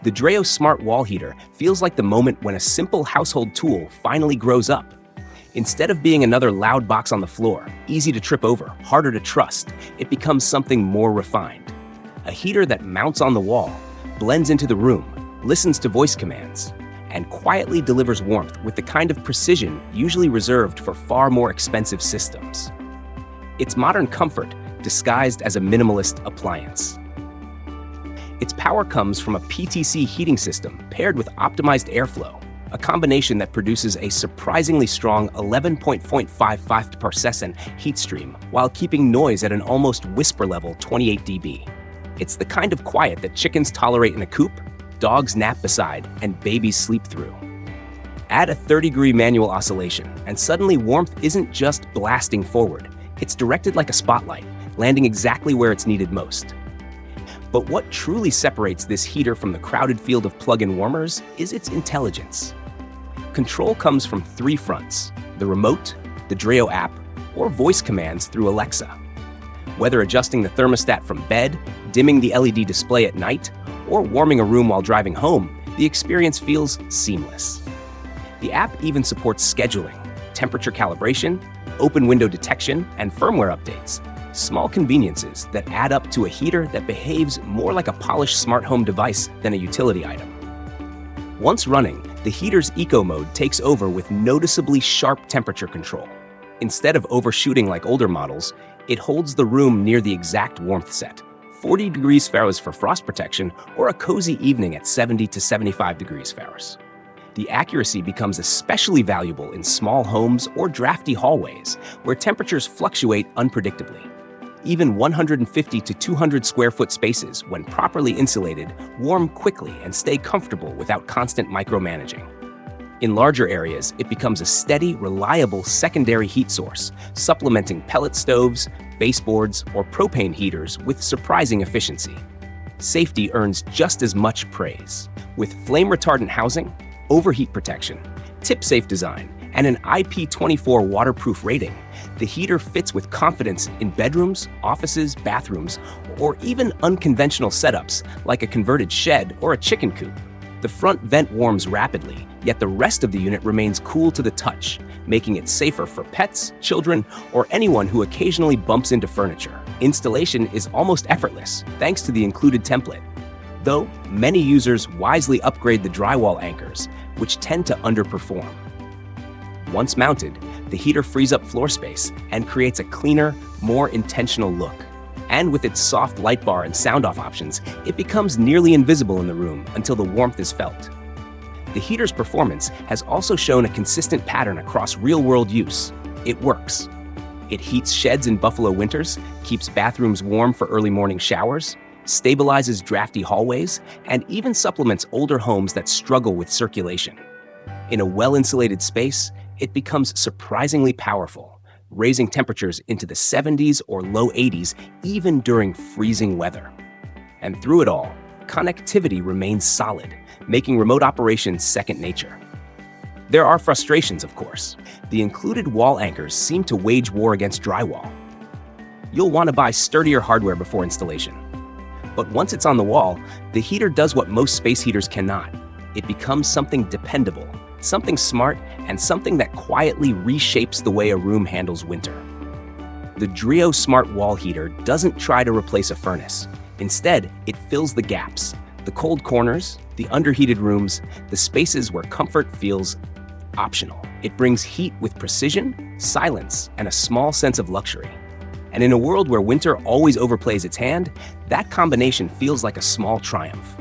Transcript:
The Dreo smart wall heater feels like the moment when a simple household tool finally grows up. Instead of being another loud box on the floor, easy to trip over, harder to trust, it becomes something more refined. A heater that mounts on the wall, blends into the room, listens to voice commands, and quietly delivers warmth with the kind of precision usually reserved for far more expensive systems. It's modern comfort disguised as a minimalist appliance. Its power comes from a PTC heating system paired with optimized airflow, a combination that produces a surprisingly strong 11.55% heat stream while keeping noise at an almost whisper level 28 dB. It's the kind of quiet that chickens tolerate in a coop, dogs nap beside, and babies sleep through. Add a 30-degree manual oscillation, and suddenly warmth isn't just blasting forward. It's directed like a spotlight, landing exactly where it's needed most. But what truly separates this heater from the crowded field of plug-in warmers is its intelligence. Control comes from three fronts: the remote, the Dreo app, or voice commands through Alexa. Whether adjusting the thermostat from bed, dimming the LED display at night, or warming a room while driving home, the experience feels seamless. The app even supports scheduling, temperature calibration, open window detection, and firmware updates. Small conveniences that add up to a heater that behaves more like a polished smart home device than a utility item. Once running, the heater's eco mode takes over with noticeably sharp temperature control. Instead of overshooting like older models, it holds the room near the exact warmth set: 40 degrees Fahrenheit for frost protection, or a cozy evening at 70 to 75 degrees Fahrenheit. The accuracy becomes especially valuable in small homes or drafty hallways, where temperatures fluctuate unpredictably. Even 150 to 200 square foot spaces, when properly insulated, warm quickly and stay comfortable without constant micromanaging. In larger areas, it becomes a steady, reliable secondary heat source, supplementing pellet stoves, baseboards, or propane heaters with surprising efficiency. Safety earns just as much praise. With flame-retardant housing, overheat protection, tip-safe design, and an IP24 waterproof rating, the heater fits with confidence in bedrooms, offices, bathrooms, or even unconventional setups like a converted shed or a chicken coop. The front vent warms rapidly, yet the rest of the unit remains cool to the touch, making it safer for pets, children, or anyone who occasionally bumps into furniture. Installation is almost effortless, thanks to the included template. Though, many users wisely upgrade the drywall anchors, which tend to underperform. Once mounted, the heater frees up floor space and creates a cleaner, more intentional look. And with its soft light bar and sound-off options, it becomes nearly invisible in the room until the warmth is felt. The heater's performance has also shown a consistent pattern across real-world use. It works. It heats sheds in Buffalo winters, keeps bathrooms warm for early morning showers, stabilizes drafty hallways, and even supplements older homes that struggle with circulation. In a well-insulated space, it becomes surprisingly powerful, raising temperatures into the 70s or low 80s even during freezing weather. And through it all, connectivity remains solid, making remote operation second nature. There are frustrations, of course. The included wall anchors seem to wage war against drywall. You'll want to buy sturdier hardware before installation. But once it's on the wall, the heater does what most space heaters cannot. It becomes something dependable, something smart, and something that quietly reshapes the way a room handles winter. The Dreo Smart Wall Heater doesn't try to replace a furnace. Instead, it fills the gaps, the cold corners, the underheated rooms, the spaces where comfort feels optional. It brings heat with precision, silence, and a small sense of luxury. And in a world where winter always overplays its hand, that combination feels like a small triumph.